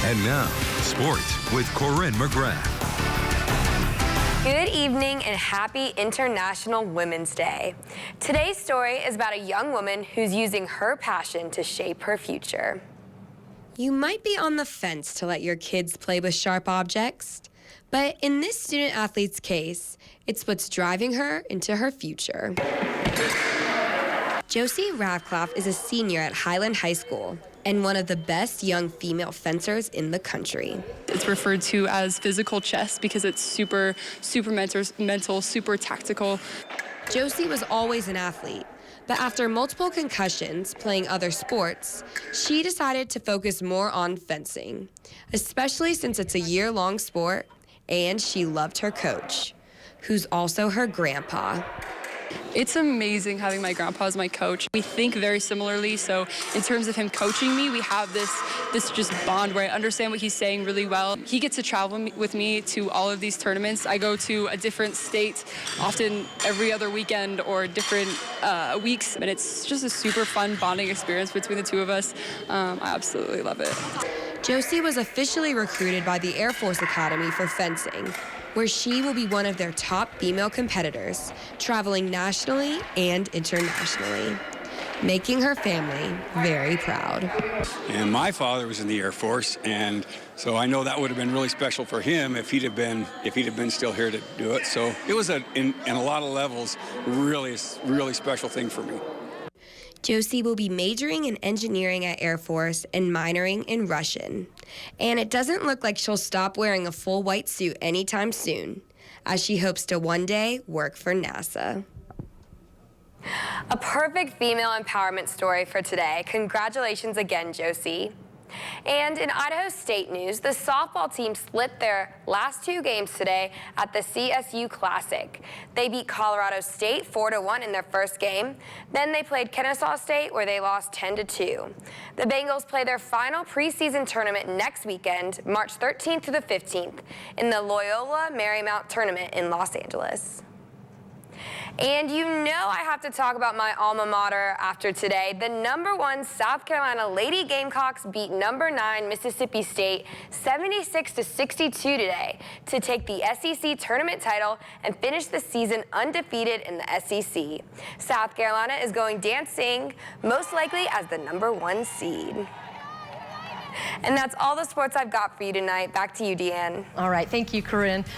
And now, sports with Corinne McGrath. Good evening and happy International Women's Day. Today's story is about a young woman who's using her passion to shape her future. You might be on the fence to let your kids play with sharp objects, but in this student athlete's case, it's what's driving her into her future. Josie Radcliffe is a senior at Highland High School and one of the best young female fencers in the country. It's referred to as physical chess because it's super mental, super tactical. Josie was always an athlete, but after multiple concussions playing other sports, she decided to focus more on fencing, especially since it's a year-long sport, and she loved her coach, who's also her grandpa. It's amazing having my grandpa as my coach. We think very similarly, so in terms of him coaching me, we have this just bond where I understand what he's saying really well. He gets to travel with me to all of these tournaments. I go to a different state, often every other weekend or different weeks, and it's just a super fun bonding experience between the two of us. I absolutely love it. Josie was officially recruited by the Air Force Academy for fencing, where she will be one of their top female competitors, traveling nationally and internationally, making her family very proud. And my father was in the Air Force, and so I know that would have been really special for him if he'd have been still here to do it. So it was in a lot of levels really special thing for me. Josie will be majoring in engineering at Air Force and minoring in Russian. And it doesn't look like she'll stop wearing a full white suit anytime soon, as she hopes to one day work for NASA. A perfect female empowerment story for today. Congratulations again, Josie. And in Idaho State news, the softball team split their last two games today at the CSU Classic. They beat Colorado State 4-1 in their first game. Then they played Kennesaw State, where they lost 10-2. The Bengals play their final preseason tournament next weekend, March 13th to the 15th, in the Loyola Marymount Tournament in Los Angeles. And you know I have to talk about my alma mater after today. The #1 South Carolina Lady Gamecocks beat #9 Mississippi State 76-62 today to take the SEC tournament title and finish the season undefeated in the SEC. South Carolina is going dancing, most likely as the #1 seed. And that's all the sports I've got for you tonight. Back to you, Deanne. All right, thank you, Corinne.